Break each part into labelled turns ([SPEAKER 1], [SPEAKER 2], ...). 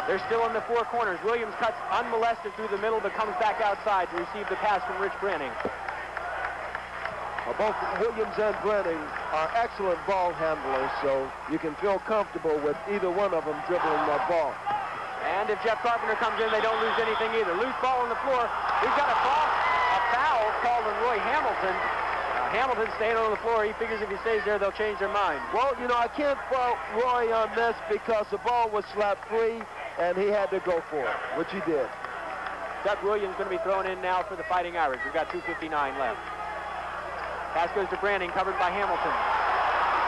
[SPEAKER 1] They're still in the four corners. Williams cuts unmolested through the middle, but comes back outside to receive the pass from Rich Branning.
[SPEAKER 2] Both Williams and Branning are excellent ball handlers, so you can feel comfortable with either one of them dribbling that ball.
[SPEAKER 1] And if Jeff Carpenter comes in, they don't lose anything either. Loose ball on the floor. We've got a foul called on Roy Hamilton. Hamilton staying on the floor. He figures if he stays there, they'll change their mind.
[SPEAKER 2] Well, you know, I can't fault Roy on this because the ball was slapped free, and he had to go for it, which he did.
[SPEAKER 1] Doug Williams going to be thrown in now for the Fighting Irish. We've got 2:59 left. Pass goes to Branning, covered by Hamilton.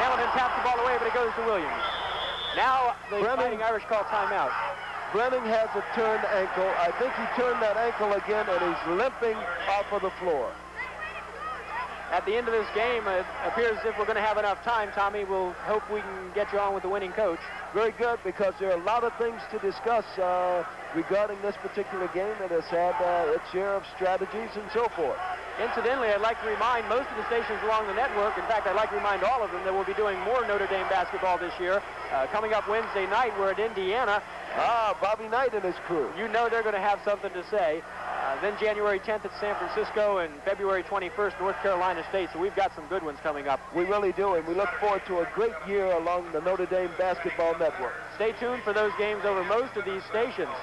[SPEAKER 1] Hamilton taps the ball away, but it goes to Williams. Now the Fighting Irish call timeout.
[SPEAKER 2] Branning has a turned ankle. I think he turned that ankle again, and he's limping off of the floor.
[SPEAKER 1] At the end of this game, it appears as if we're going to have enough time, Tommy. We'll hope we can get you on with the winning coach.
[SPEAKER 2] Very good, because there are a lot of things to discuss regarding this particular game that has had its share of strategies and so forth.
[SPEAKER 1] Incidentally, I'd like to remind most of the stations along the network, in fact, I'd like to remind all of them that we'll be doing more Notre Dame basketball this year. Coming up Wednesday night, we're at Indiana.
[SPEAKER 2] Bobby Knight and his crew.
[SPEAKER 1] You know they're going to have something to say. Then January 10th at San Francisco and February 21st, North Carolina State. So we've got some good ones coming up.
[SPEAKER 2] We really do, and we look forward to a great year along the Notre Dame basketball network.
[SPEAKER 1] Stay tuned for those games over most of these stations.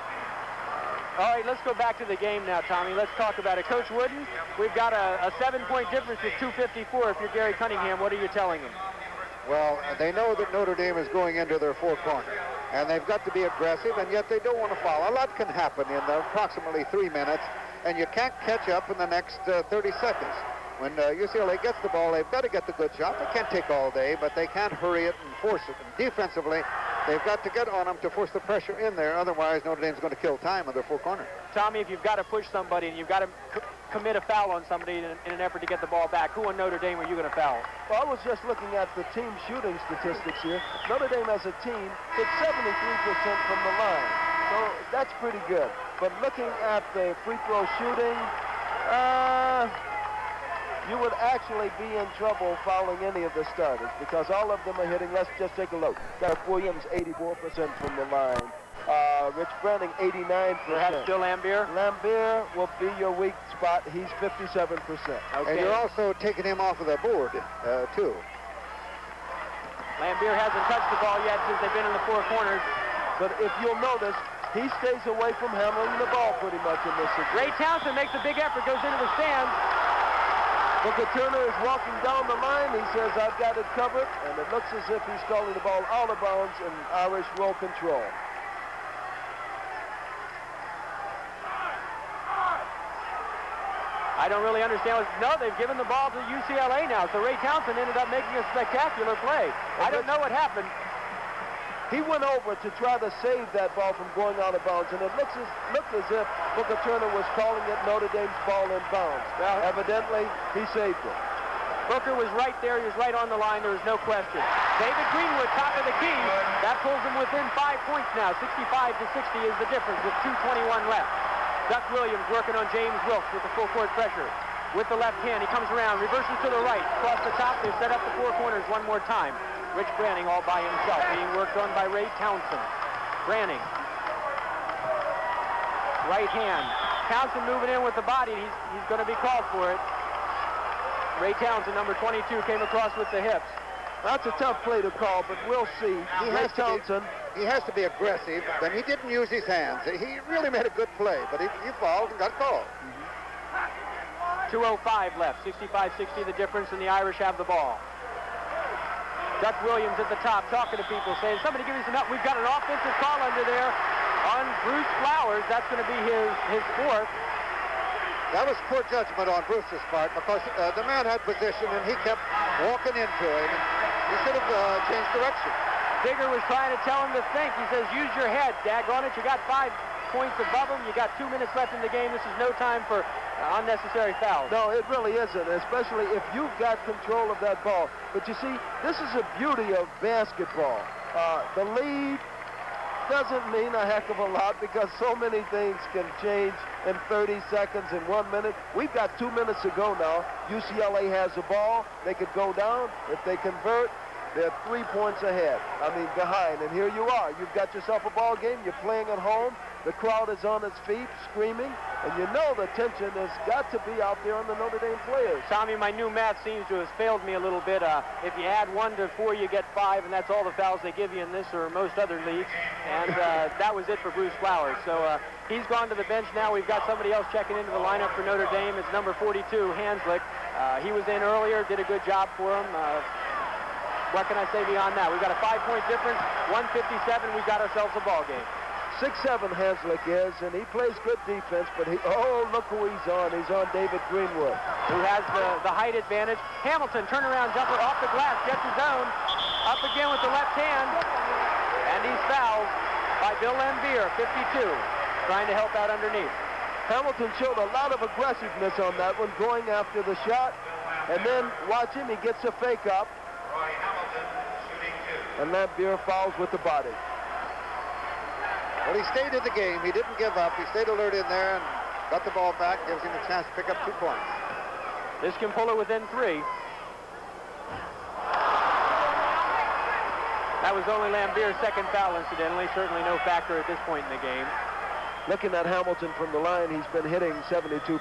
[SPEAKER 1] All right, let's go back to the game now, Tommy. Let's talk about it. Coach Wooden, we've got a 7-point difference with 2:54. If you're Gary Cunningham, what are you telling them?
[SPEAKER 3] Well, they know that Notre Dame is going into their four corner, and they've got to be aggressive, and yet they don't want to foul. A lot can happen in approximately 3 minutes, and you can't catch up in the next 30 seconds. When UCLA gets the ball, they've got to get the good shot. They can't take all day, but they can't hurry it and force it. And defensively, they've got to get on them to force the pressure in there. Otherwise, Notre Dame's going to kill time in their four corner.
[SPEAKER 1] Tommy, if you've got to push somebody and you've got to commit a foul on somebody in an effort to get the ball back, who on Notre Dame are you going to foul?
[SPEAKER 2] Well, I was just looking at the team shooting statistics here. Notre Dame as a team hit 73% from the line. So that's pretty good. But looking at the free throw shooting, you would actually be in trouble fouling any of the starters because all of them are hitting. Let's just take a look. Got Williams 84% from the line. Rich Branning 89%.
[SPEAKER 1] Perhaps Bill Lambier?
[SPEAKER 2] Lambier will be your weak spot. He's 57%.
[SPEAKER 1] Okay.
[SPEAKER 3] And you're also taking him off of the board, too.
[SPEAKER 1] Lambier hasn't touched the ball yet since they've been in the four corners.
[SPEAKER 2] But if you'll notice, he stays away from handling the ball pretty much in this situation.
[SPEAKER 1] Ray Townsend makes a big effort, goes into the stands.
[SPEAKER 2] Booker Turner is walking down the line. He says, I've got it covered. And it looks as if he's calling the ball out of bounds and Irish will control.
[SPEAKER 1] I don't really understand. No, they've given the ball to UCLA now. So Ray Townsend ended up making a spectacular play. I don't know what happened.
[SPEAKER 2] He went over to try to save that ball from going out of bounds, and it looked as if Booker Turner was calling it Notre Dame's ball in bounds. Well, evidently, he saved it.
[SPEAKER 1] Booker was right there. He was right on the line. There was no question. David Greenwood, top of the key. That pulls them within 5 points now. 65-60 is the difference with 2:21 left. Duck Williams working on James Wilkes with the full court pressure. With the left hand, he comes around, reverses to the right. Across the top, they set up the four corners one more time. Rich Branning all by himself, being worked on by Ray Townsend. Branning. Right hand. Townsend moving in with the body. He's going to be called for it. Ray Townsend, number 22, came across with the hips.
[SPEAKER 2] That's a tough play to call, but we'll see.
[SPEAKER 3] He has to be aggressive, but he didn't use his hands. He really made a good play, but he fouled and got called.
[SPEAKER 1] 2:05 left, 65-60 the difference, and the Irish have the ball. Duck Williams at the top talking to people, saying, somebody give me some help. We've got an offensive call under there on Bruce Flowers. That's going to be his fourth.
[SPEAKER 3] That was poor judgment on Bruce's part because the man had position and he kept walking into him. And he should have changed direction.
[SPEAKER 1] Digger was trying to tell him to think. He says, use your head, daggone it. You got 5 points above him. You got 2 minutes left in the game. This is no time for unnecessary fouls.
[SPEAKER 2] No, it really isn't, especially if you've got control of that ball. But you see, this is the beauty of basketball. The lead doesn't mean a heck of a lot because so many things can change in 30 seconds, in 1 minute. We've got 2 minutes to go now. UCLA has the ball. They could go down. If they convert, They're 3 points ahead. Behind. And here you are. You've got yourself a ball game. You're playing at home. The crowd is on its feet, screaming. And you know the tension has got to be out there on the Notre Dame players.
[SPEAKER 1] Tommy, my new math seems to have failed me a little bit. If you add 1 to 4, you get 5, and that's all the fouls they give you in this or most other leagues. And that was it for Bruce Flowers. So he's gone to the bench now. We've got somebody else checking into the lineup for Notre Dame. It's number 42, Hanslick. He was in earlier, did a good job for him. What can I say beyond that? We've got a 5-point difference, 157. We've got ourselves a ball game.
[SPEAKER 2] 6'7" Hanslick is, and he plays good defense, but look who he's on. He's on David Greenwood.
[SPEAKER 1] Who has the height advantage. Hamilton, turnaround jumper off the glass, gets his own. Up again with the left hand. And he's fouled by Bill Lambier, 52, trying to help out underneath.
[SPEAKER 2] Hamilton showed a lot of aggressiveness on that one, going after the shot. And then, watch him, he gets a fake up. And Lambier fouls with the body.
[SPEAKER 3] Well, he stayed in the game. He didn't give up. He stayed alert in there and got the ball back. Gives him a chance to pick up 2 points.
[SPEAKER 1] This can pull it within 3. That was only Lambier's second foul, incidentally. Certainly no factor at this point in the game.
[SPEAKER 2] Looking at Hamilton from the line, he's been hitting 72%.
[SPEAKER 1] He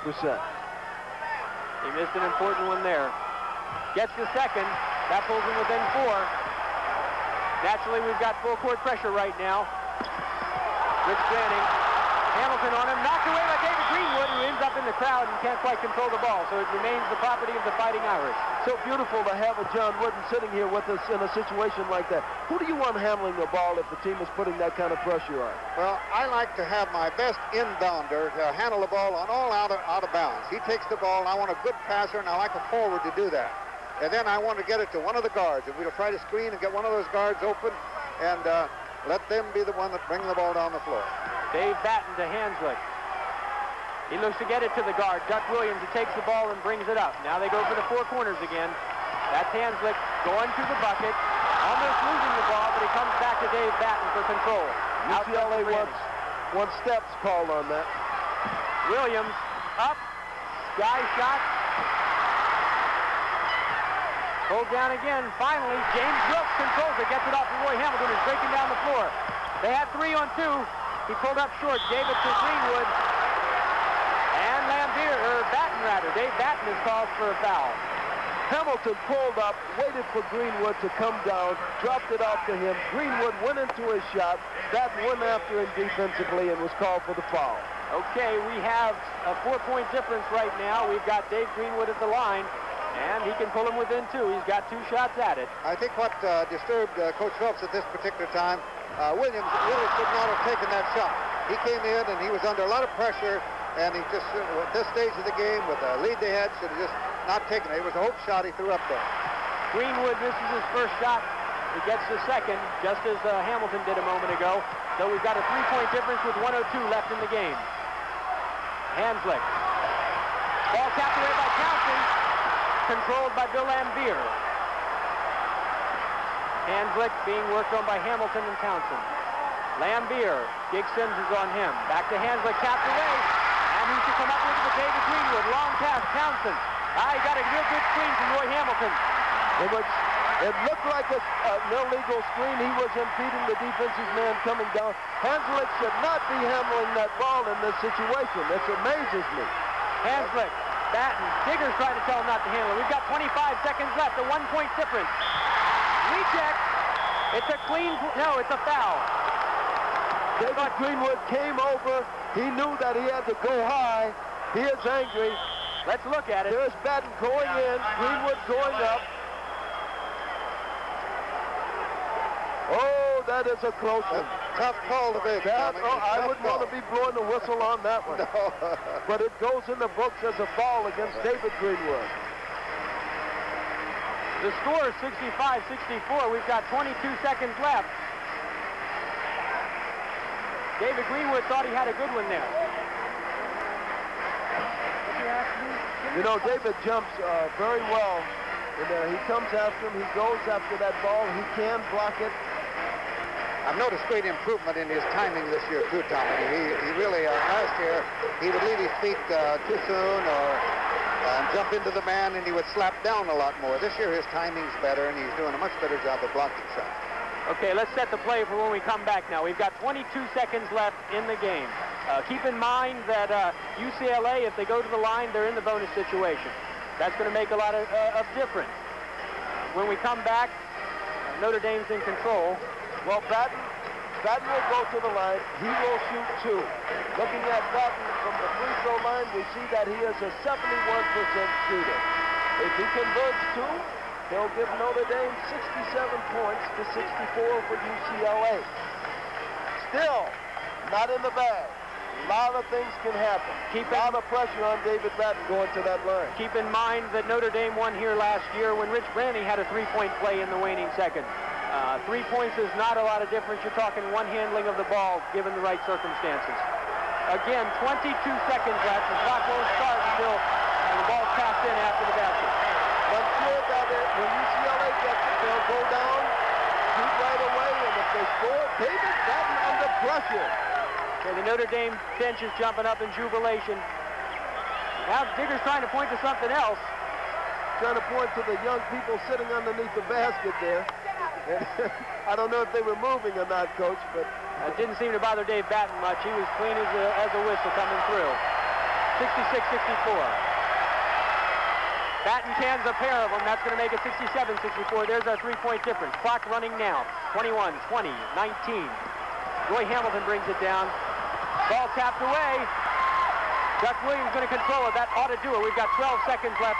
[SPEAKER 1] missed an important one there. Gets the second. That pulls him within 4. Naturally, we've got full court pressure right now. Rich Branning. Hamilton on him. Knocked away by David Greenwood, who ends up in the crowd and can't quite control the ball. So it remains the property of the Fighting Irish.
[SPEAKER 2] So beautiful to have a John Wooden sitting here with us in a situation like that. Who do you want handling the ball if the team is putting that kind of pressure on?
[SPEAKER 3] Well, I like to have my best inbounder handle the ball on all out of bounds. He takes the ball, and I want a good passer, and I like a forward to do that. And then I want to get it to one of the guards, and we'll try to screen and get one of those guards open, and let them be the one that bring the ball down the floor.
[SPEAKER 1] Dave Batten to Hanslick. He looks to get it to the guard. Duck Williams, who takes the ball and brings it up. Now they go for the 4 corners again. That's Hanslick going to the bucket. Almost losing the ball, but he comes back to Dave Batten for control.
[SPEAKER 2] UCLA wants steps called on that.
[SPEAKER 1] Williams up. Sky shot. Pulled down again. Finally, James Brooks controls it. Gets it off to Roy Hamilton, who's breaking down the floor. They had 3 on 2. He pulled up short. Gave it to Greenwood. And Dave Batten is called for a foul.
[SPEAKER 2] Hamilton pulled up, waited for Greenwood to come down, dropped it off to him. Greenwood went into his shot. Batten went after him defensively and was called for the foul.
[SPEAKER 1] Okay, we have a 4-point difference right now. We've got Dave Greenwood at the line, and he can pull him within 2. He's got 2 shots at it.
[SPEAKER 3] I think what disturbed Coach Phelps at this particular time, Williams really should not have taken that shot. He came in and he was under a lot of pressure, and he just, at this stage of the game, with the lead they had, should have just not taken it. It was a hope shot he threw up there.
[SPEAKER 1] Greenwood misses his first shot. He gets the second, just as Hamilton did a moment ago. So we've got a 3-point difference with 1:02 left in the game. Hanslick. Ball tapped away by Townsend. Controlled by Bill Lambier. Hanslick being worked on by Hamilton and Townsend. Lambier. Gig Sims is on him. Back to Hanslick, tapped away. And he's to come up with the David Greenwood. Long pass, Townsend. He got a real good screen from Roy Hamilton.
[SPEAKER 2] It looked like an illegal screen. He was impeding the defensive man coming down. Hanslick should not be handling that ball in this situation. This amazes me.
[SPEAKER 1] Hanslick, Batten, Digger's trying to tell him not to handle it. We've got 25 seconds left, a 1-point difference. Recheck. It's a clean, no, it's a foul.
[SPEAKER 2] David Greenwood came over. He knew that he had to go high. He is angry.
[SPEAKER 1] Let's look at it.
[SPEAKER 2] There's Batten going in, Greenwood going up. Oh, that is a close one.
[SPEAKER 3] Tough call to make.
[SPEAKER 2] I wouldn't want to be blowing the whistle on that one.
[SPEAKER 3] No.
[SPEAKER 2] But it goes in the books as a foul against David Greenwood.
[SPEAKER 1] The score is 65-64. We've got 22 seconds left. David Greenwood thought he had a good one there.
[SPEAKER 2] You know, David jumps very well. And, he comes after him. He goes after that ball. He can block it.
[SPEAKER 3] I've noticed great improvement in his timing this year, too, Tommy. He really, last year, he would leave his feet too soon or and jump into the man, and he would slap down a lot more. This year his timing's better, and he's doing a much better job of blocking shots.
[SPEAKER 1] Okay, let's set the play for when we come back now. We've got 22 seconds left in the game. Keep in mind that UCLA, if they go to the line, they're in the bonus situation. That's going to make a lot of difference. When we come back, Notre Dame's in control.
[SPEAKER 2] Well, Batten will go to the line. He will shoot 2. Looking at Batten from the free throw line, we see that he is a 71% shooter. If he converts 2, he'll give Notre Dame 67 points to 64 for UCLA. Still, not in the bag. A lot of things can happen. A lot of pressure on David Batten going to that line.
[SPEAKER 1] Keep in mind that Notre Dame won here last year when Rich Branning had a 3-point play in the waning seconds. 3 points is not a lot of difference. You're talking one handling of the ball given the right circumstances. Again, 22 seconds left. The clock won't start until the ball's passed in after the basket.
[SPEAKER 2] I'm sure that when UCLA gets it, they'll go down, shoot right away, and if they score, David Batten under pressure.
[SPEAKER 1] Okay, the Notre Dame bench is jumping up in jubilation. Now Digger's trying to point to something else.
[SPEAKER 2] Trying to point to the young people sitting underneath the basket there. I don't know if they were moving or not, Coach, but
[SPEAKER 1] it didn't seem to bother Dave Batten much. He was clean as a whistle coming through. 66-64. Batten cans a pair of them. That's going to make it 67-64. There's our 3-point difference. Clock running now. 21, 20, 19. Roy Hamilton brings it down. Ball tapped away. Gus Williams going to control it. That ought to do it. We've got 12 seconds left.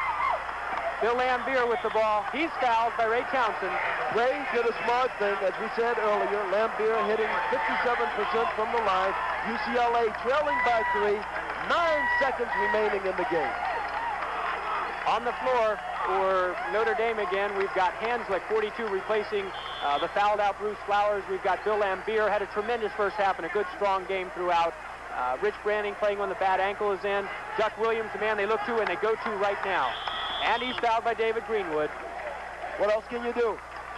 [SPEAKER 1] Bill Lambier with the ball. He's fouled by Ray Townsend.
[SPEAKER 2] Ray did a smart thing, as we said earlier. Lambier hitting 57% from the line. UCLA trailing by 3. 9 seconds remaining in the game.
[SPEAKER 1] On the floor for Notre Dame again, we've got Hanslick, 42, replacing the fouled out Bruce Flowers. We've got Bill Lambier, had a tremendous first half and a good strong game throughout. Rich Branning playing when the bad ankle is in. Duck Williams, the man they look to and they go to right now. And he's fouled by David Greenwood.
[SPEAKER 2] What else can you do?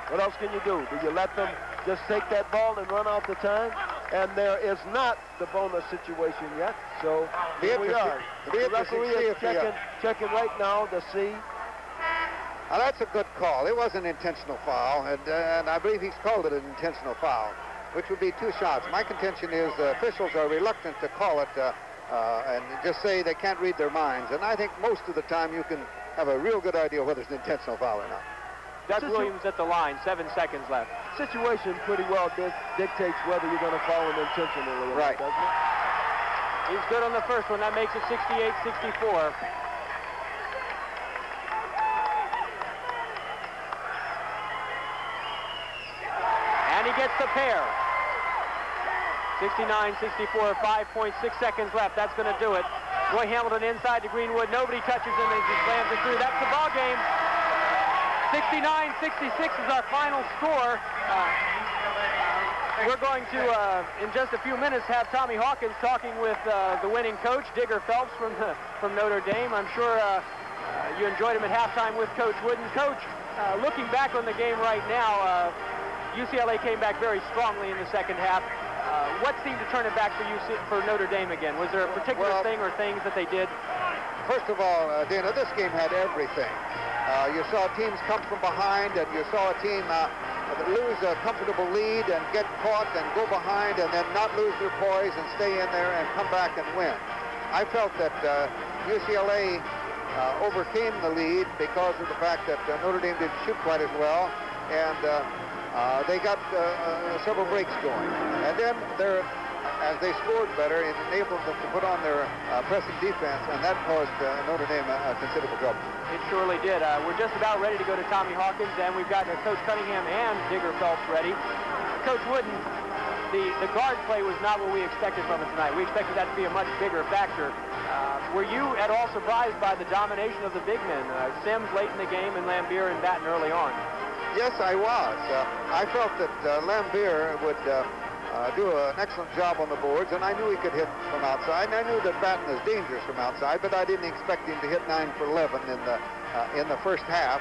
[SPEAKER 2] What else can you do? Do you let them just take that ball and run out the time? And there is not the bonus situation yet. So here we are. The referee is checking right now to see.
[SPEAKER 3] Now that's a good call. It was an intentional foul, and I believe he's called it an intentional foul, which would be 2 shots. My contention is officials are reluctant to call it and just say they can't read their minds. And I think most of the time you can have a real good idea whether it's an intentional foul or not.
[SPEAKER 1] Doug Williams at the line, 7 seconds left.
[SPEAKER 2] Situation pretty well dictates whether you're going to foul him intentionally or
[SPEAKER 3] right.
[SPEAKER 2] not, doesn't it?
[SPEAKER 1] He's good on the first one. That makes it 68-64. And he gets the pair. 69-64, 5.6 seconds left. That's going to do it. Roy Hamilton inside to Greenwood. Nobody touches him as he slams it through. That's the ball game. 69-66 is our final score. We're going to, in just a few minutes, have Tommy Hawkins talking with the winning coach, Digger Phelps from Notre Dame. I'm sure you enjoyed him at halftime with Coach Wooden. Coach, looking back on the game right now, UCLA came back very strongly in the second half. What seemed to turn it back for Notre Dame again? Was there a particular thing or things that they did?
[SPEAKER 3] First of all, Dana, this game had everything. You saw teams come from behind, and you saw a team lose a comfortable lead and get caught and go behind and then not lose their poise and stay in there and come back and win. I felt that UCLA overcame the lead because of the fact that Notre Dame didn't shoot quite as well, and they got several breaks going. And then as they scored better, it enabled them to put on their pressing defense, and that caused Notre Dame considerable trouble.
[SPEAKER 1] It surely did. We're just about ready to go to Tommy Hawkins, and we've got Coach Cunningham and Digger Phelps ready. Coach Wooden, the guard play was not what we expected from it tonight. We expected that to be a much bigger factor. Were you at all surprised by the domination of the big men, Sims late in the game and Lambier and Batten early on?
[SPEAKER 3] Yes, I was. I felt that Lambier would do an excellent job on the boards, and I knew he could hit from outside, and I knew that Batten is dangerous from outside, but I didn't expect him to hit 9 for 11 in the first half.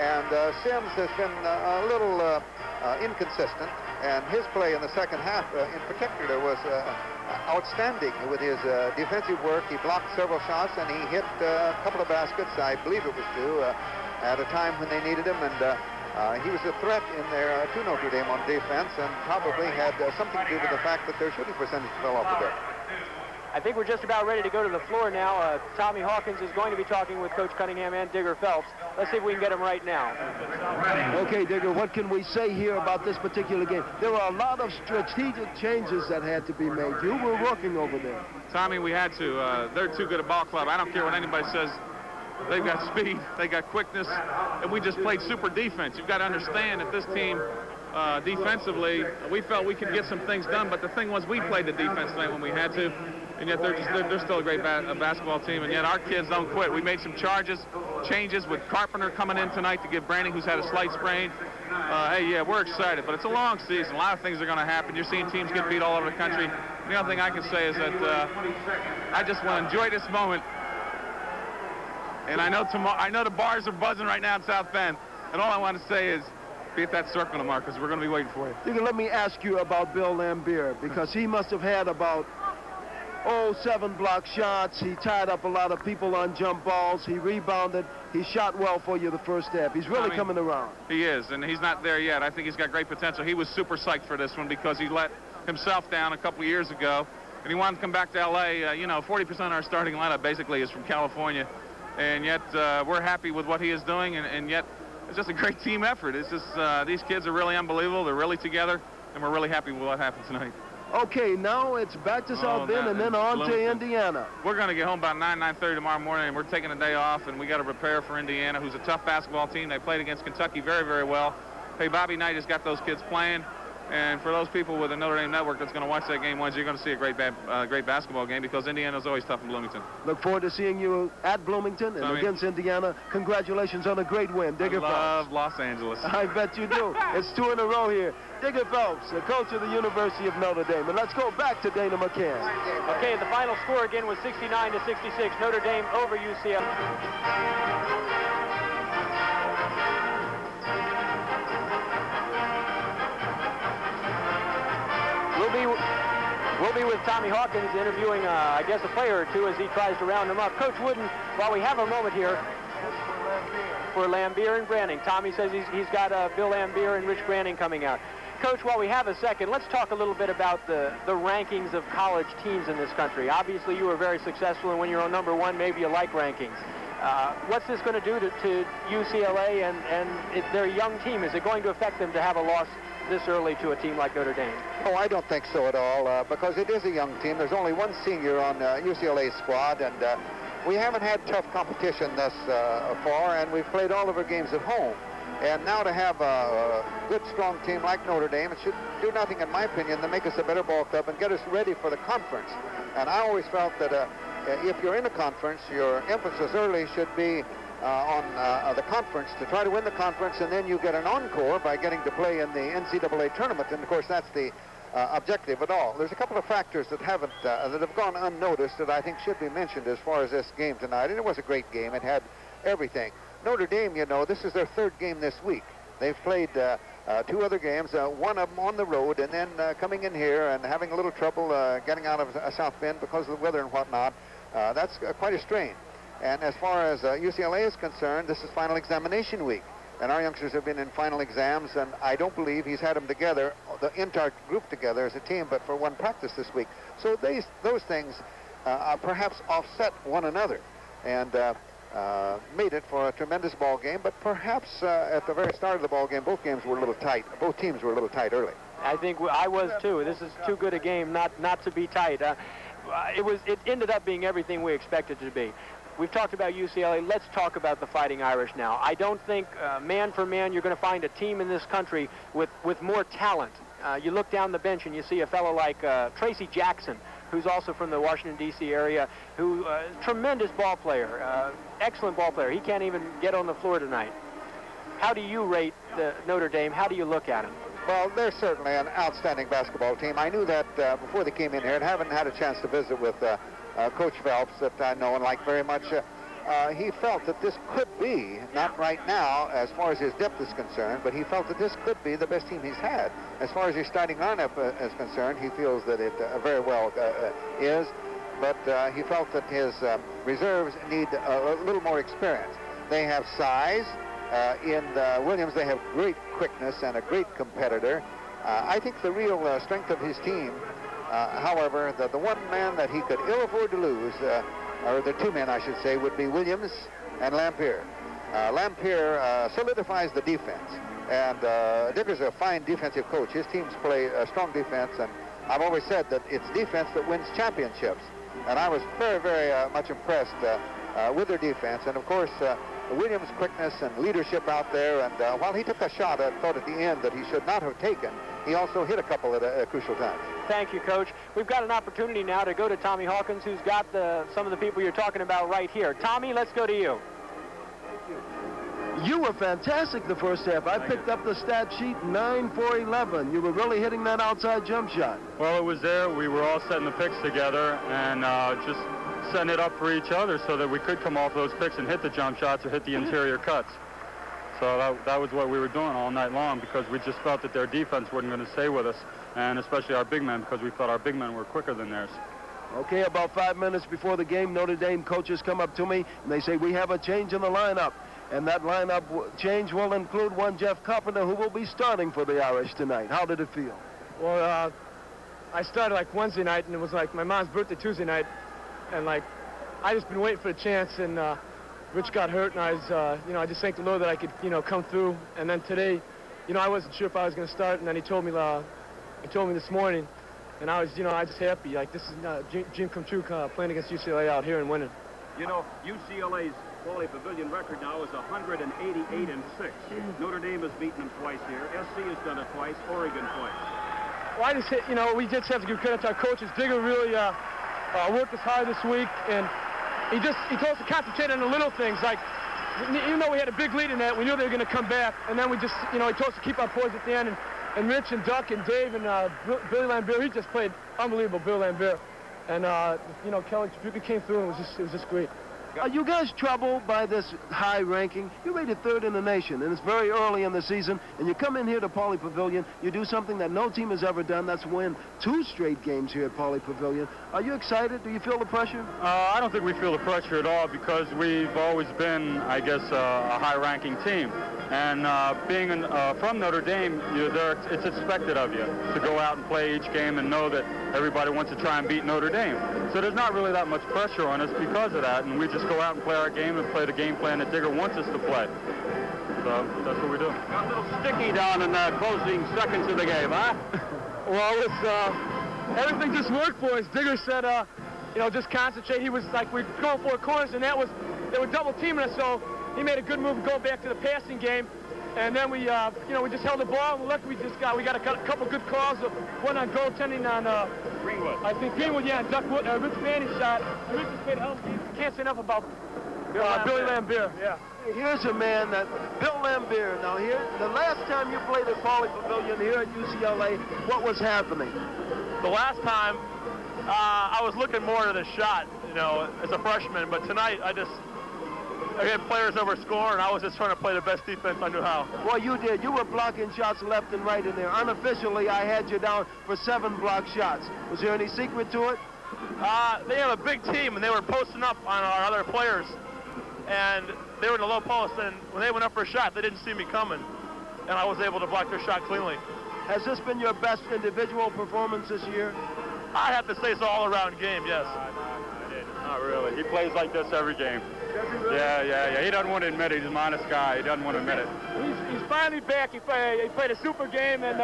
[SPEAKER 3] And Sims has been a little inconsistent, And his play in the second half, in particular, was outstanding with his defensive work. He blocked several shots, and he hit a couple of baskets, I believe it was 2, at a time when they needed him. And he was a threat in there to Notre Dame on defense, and probably had something to do with the fact that their shooting percentage fell off a bit.
[SPEAKER 1] I think we're just about ready to go to the floor now. Tommy Hawkins is going to be talking with Coach Cunningham and Digger Phelps. Let's see if we can get him right now.
[SPEAKER 2] Okay, Digger, what can we say here about this particular game? There were a lot of strategic changes that had to be made. You were working over there.
[SPEAKER 4] Tommy, we had to. They're too good a ball club. I don't care what anybody says. They've got speed, they got quickness, and we just played super defense. You've got to understand that this team, defensively, we felt we could get some things done, but the thing was we played the defense tonight when we had to, and yet they're still a great basketball team, and yet our kids don't quit. We made some changes with Carpenter coming in tonight to give Branding, who's had a slight sprain. Hey, yeah, we're excited, but it's a long season. A lot of things are going to happen. You're seeing teams get beat all over the country. The only thing I can say is that I just want to enjoy this moment. And I know the bars are buzzing right now in South Bend, and all I want to say is be at that circle tomorrow because we're going to be waiting for you.
[SPEAKER 2] You can let me ask you about Bill Lambier, because he must have had about 7 block shots. He tied up a lot of people on jump balls. He rebounded. He shot well for you the first half. He's really coming around.
[SPEAKER 4] He is, and he's not there yet. I think he's got great potential. He was super psyched for this one because he let himself down a couple of years ago, and he wanted to come back to L.A. 40% of our starting lineup basically is from California, and yet we're happy with what he is doing, and yet it's just a great team effort. It's just these kids are really unbelievable. They're really together, and we're really happy with what happened tonight.
[SPEAKER 2] Okay, now it's back to South Bend and then on to Indiana.
[SPEAKER 4] We're going to get home about 9:30 tomorrow morning, and we're taking a day off, and we got to prepare for Indiana, who's a tough basketball team. They played against Kentucky very, very well. Hey, Bobby Knight has got those kids playing, and for those people with the Notre Dame Network that's going to watch that game Wednesday, you're going to see a great basketball game because Indiana's always tough in Bloomington.
[SPEAKER 2] Look forward to seeing you at Bloomington and against Indiana. Congratulations on a great win, Digger Phelps.
[SPEAKER 4] I love Los Angeles.
[SPEAKER 2] I bet you do. It's 2 in a row here. Digger Phelps, the coach of the University of Notre Dame. And let's go back to Dana McCann.
[SPEAKER 1] Okay, the final score again was 69-66. Notre Dame over UCLA. We'll be with Tommy Hawkins interviewing, I guess, a player or two as he tries to round them up. Coach Wooden, while we have a moment here for Lambier and Branning. Tommy says he's got Bill Lambier and Rich Branning coming out. Coach, while we have a second, let's talk a little bit about the rankings of college teams in this country. Obviously, you were very successful, and when you're on number 1, maybe you like rankings. What's this going to do to UCLA and their young team? Is it going to affect them to have a loss this early to a team like Notre Dame?
[SPEAKER 3] Oh, I don't think so at all, because it is a young team. There's only one senior on UCLA's squad, and we haven't had tough competition thus far, and we've played all of our games at home. And now to have a good, strong team like Notre Dame, it should do nothing, in my opinion, to make us a better ball club and get us ready for the conference. And I always felt that if you're in a conference, your emphasis early should be on the conference to try to win the conference, and then you get an encore by getting to play in the NCAA tournament. And of course, that's the objective at all. There's a couple of factors that have gone unnoticed that I think should be mentioned as far as this game tonight. And it was a great game. It had everything. Notre Dame, this is their 3rd game this week. They've played 2 other games, one of them on the road, and then coming in here and having a little trouble getting out of South Bend because of the weather and whatnot. That's quite a strain. And as far as UCLA is concerned, this is final examination week. And our youngsters have been in final exams, and I don't believe he's had them together, the entire group together as a team, but for one practice this week. So those things perhaps offset one another and made it for a tremendous ball game. But perhaps at the very start of the ball game, both teams were a little tight early.
[SPEAKER 1] I think I was too. This is too good a game not to be tight. It ended up being everything we expected it to be. We've talked about UCLA. Let's talk about the Fighting Irish now. I don't think man for man you're going to find a team in this country with more talent. You look down the bench and you see a fellow like Tracy Jackson, who's also from the Washington, D.C. area, who tremendous ball player, excellent ball player. He can't even get on the floor tonight. How do you rate Notre Dame? How do you look at him?
[SPEAKER 3] Well, they're certainly an outstanding basketball team. I knew that before they came in here, and haven't had a chance to visit with Coach Phelps, that I know and like very much. he felt that this could be, not right now as far as his depth is concerned, but he felt that this could be the best team he's had. As far as his starting lineup is concerned, he feels that it very well is, but he felt that his reserves need a little more experience. They have size. In Williams, they have great quickness and a great competitor. I think the real strength of his team, however, the one man that he could ill afford to lose, or the two men, I should say, would be Williams and Lampier. Lampier solidifies the defense, and Digger's a fine defensive coach. His teams play a strong defense, and I've always said that it's defense that wins championships. And I was very, very much impressed with their defense. And, of course, Williams' quickness and leadership out there. And while he took a shot, I thought at the end that he should not have taken, he also hit a couple at crucial times.
[SPEAKER 1] Thank you, Coach. We've got an opportunity now to go to Tommy Hawkins, who's got some of the people you're talking about right here. Tommy, let's go to you.
[SPEAKER 2] You were fantastic the first half. I picked up the stat sheet, 9 for 11. You were really hitting that outside jump shot.
[SPEAKER 5] Well, it was there. We were all setting the picks together and just setting it up for each other so that we could come off those picks and hit the jump shots or hit the interior cuts. So that was what we were doing all night long, because we just felt that their defense wasn't going to stay with us, and especially our big men, because we thought our big men were quicker than theirs.
[SPEAKER 2] Okay, about 5 minutes before the game, Notre Dame coaches come up to me, and they say, we have a change in the lineup. And that lineup change will include one Jeff Carpenter, who will be starting for the Irish tonight. How did it feel?
[SPEAKER 6] Well, I started like Wednesday night, and it was like my mom's birthday Tuesday night, and like I just been waiting for the chance, and Rich got hurt, and I was, I just thanked the Lord that I could, come through. And then today, I wasn't sure if I was going to start, and then he told me this morning, and I was, I was just happy. Like, this is a dream come true, playing against UCLA out here and winning.
[SPEAKER 7] UCLA's Pauley Pavilion record now is 188-6. Notre Dame has beaten them twice here. SC has done it twice. Oregon twice.
[SPEAKER 6] Well, I just hit, we just have to give credit to our coaches. Digger really worked us hard this week, and he told us to concentrate on the little things. Like, even though we had a big lead in that, we knew they were going to come back, and then we just, he told us to keep our poise at the end. And Rich and Duck and Dave and Billy Lambier, he just played unbelievable, Billy Lambier. And Kelly Tripucci came through, and it was just great.
[SPEAKER 2] Are you guys troubled by this high ranking? You're rated third in the nation, and it's very early in the season, and you come in here to Pauley Pavilion, you do something that no team has ever done, that's win 2 straight games here at Pauley Pavilion. Are you excited? Do you feel the pressure?
[SPEAKER 5] I don't think we feel the pressure at all, because we've always been, I guess, a high-ranking team. And being from Notre Dame, it's expected of you to go out and play each game and know that everybody wants to try and beat Notre Dame. So there's not really that much pressure on us because of that, and we just go out and play our game and play the game plan that Digger wants us to play. So that's what we do.
[SPEAKER 7] Got a little sticky down in the closing seconds of the game, huh?
[SPEAKER 6] Well, everything just worked for us. Digger said, just concentrate. He was like, we're going 4 corners, and they were double teaming us, so he made a good move going back to the passing game. And then we just held the ball, and luckily we got a couple good calls. One on goaltending on
[SPEAKER 7] Greenwood.
[SPEAKER 6] I think Greenwood, yeah, and Rich Manning shot. And Rich just made help. Can't say enough about Billy Lambier. Yeah.
[SPEAKER 2] Here's a man Bill Lambier. Now the last time you played at Pauley Pavilion here at UCLA, what was happening?
[SPEAKER 8] The last time, I was looking more to the shot, as a freshman. But tonight, I had players over scoring, and I was just trying to play the best defense I knew how.
[SPEAKER 2] Well, you did. You were blocking shots left and right in there. Unofficially, I had you down for 7 blocked shots. Was there any secret to it?
[SPEAKER 8] They have a big team, and they were posting up on our other players, and they were in the low post, and when they went up for a shot, they didn't see me coming, and I was able to block their shot cleanly.
[SPEAKER 2] Has this been your best individual performance this year?
[SPEAKER 8] I have to say it's an all-around game, yes.
[SPEAKER 5] Not really. He plays like this every game. Yeah. He doesn't want to admit it. He's an honest guy. He doesn't want to admit it.
[SPEAKER 6] He's finally back. He played a super game, and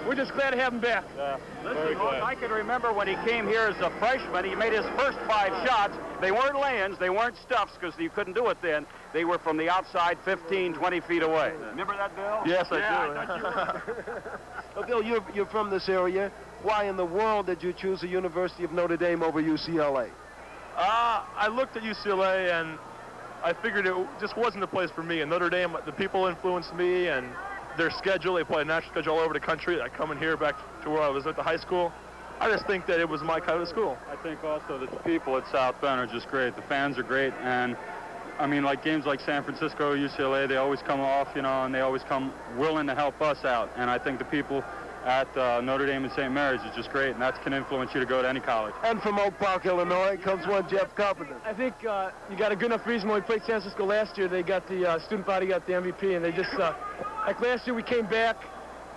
[SPEAKER 6] we're just glad to have him back.
[SPEAKER 5] Yeah,
[SPEAKER 7] Listen, I can remember when he came here as a freshman, he made his first 5 shots. They weren't lay-ins, they weren't stuffs, because you couldn't do it then. They were from the outside 15, 20 feet away. Remember that, Bill?
[SPEAKER 5] Yes, I do.
[SPEAKER 7] I thought you were.
[SPEAKER 2] Well, Bill, you're from this area. Why in the world did you choose the University of Notre Dame over UCLA?
[SPEAKER 8] I looked at UCLA, and I figured it just wasn't the place for me. And Notre Dame, the people influenced me, and their schedule. They play a national schedule all over the country. I come in here back to where I was at the high school. I just think that it was my kind of school.
[SPEAKER 5] I think also that the people at South Bend are just great. The fans are great, and I mean, like games like San Francisco, UCLA, they always come off, you know, and they always come willing to help us out. And I think the people at Notre Dame and St. Mary's is just great, and that can influence you to go to any college.
[SPEAKER 2] And from Oak Park, Illinois, comes one Jeff Carpenter.
[SPEAKER 6] I think you got a good enough reason when we played San Francisco last year. They got the student body got the MVP, and they just like last year we came back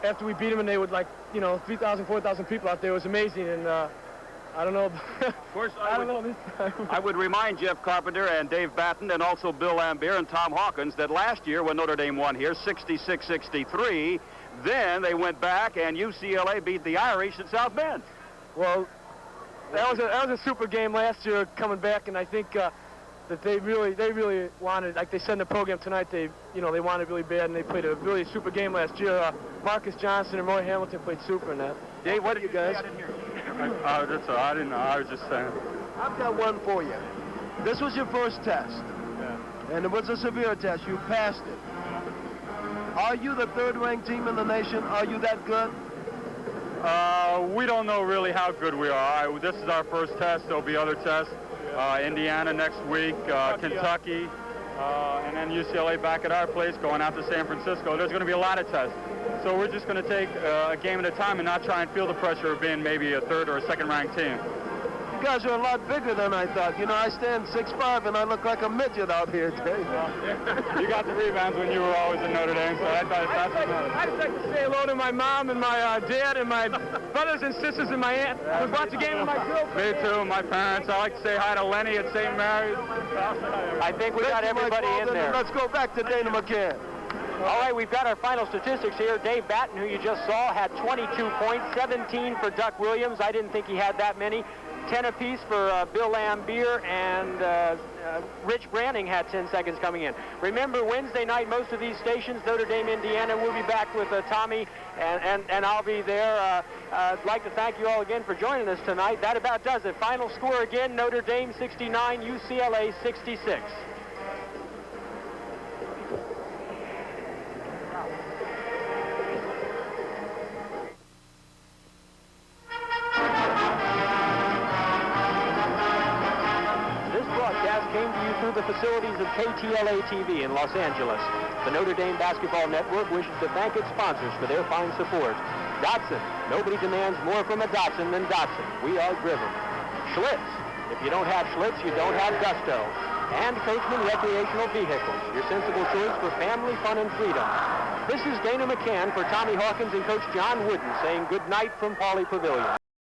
[SPEAKER 6] after we beat them, and they would 3,000, 4,000 people out there. It was amazing, and I don't know.
[SPEAKER 7] Of course,
[SPEAKER 6] I don't know this time.
[SPEAKER 7] I would remind Jeff Carpenter and Dave Batten and also Bill Lambier and Tom Hawkins that last year when Notre Dame won here, 66-63, then they went back and UCLA beat the Irish at South Bend.
[SPEAKER 6] Well, that was a super game last year coming back, and I think that they really wanted, like they said in the program tonight, they wanted really bad, and they played a really super game last year. Marcus Johnson and Roy Hamilton played super in that.
[SPEAKER 7] Dave, what did you guys?
[SPEAKER 5] That's all. I didn't know. I was just saying.
[SPEAKER 2] I've got one for you. This was your first test, and it was a severe test. You passed it. Are you the third-ranked team in the nation? Are you that good?
[SPEAKER 5] We don't know really how good we are. This is our first test. There'll be other tests. Indiana next week, Kentucky, and then UCLA back at our place, going out to San Francisco. There's going to be a lot of tests. So we're just going to take a game at a time and not try and feel the pressure of being maybe a third or a second-ranked team.
[SPEAKER 2] You guys are a lot bigger than I thought. You know, I stand 6'5", and I look like a midget out here today.
[SPEAKER 5] You got the rebounds when you were always in Notre Dame, so I thought that's another.
[SPEAKER 6] I'd like to say hello to my mom and my dad and my brothers and sisters and my aunt. I was watching the game with my girlfriend.
[SPEAKER 5] Me too, my parents. I like to say hi to Lenny at St. Mary's.
[SPEAKER 1] I think we got everybody in there.
[SPEAKER 2] Let's go back to Dana McCann.
[SPEAKER 1] All right, we've got our final statistics here. Dave Batten, who you just saw, had 22 points, 17 for Duck Williams. I didn't think he had that many. 10 apiece for Bill Lambier, and Rich Branning had 10 seconds coming in. Remember, Wednesday night, most of these stations, Notre Dame, Indiana, we'll be back with Tommy, and I'll be there. I'd like to thank you all again for joining us tonight. That about does it. Final score again, Notre Dame 69, UCLA 66. Came to you through the facilities of KTLA TV in Los Angeles. The Notre Dame Basketball Network wishes to thank its sponsors for their fine support. Datsun. Nobody demands more from a Datsun than Datsun. We are driven. Schlitz. If you don't have Schlitz, you don't have gusto. And Coachman Recreational Vehicles, your sensible choice for family fun and freedom. This is Dana McCann for Tommy Hawkins and Coach John Wooden saying good night from Pauley Pavilion.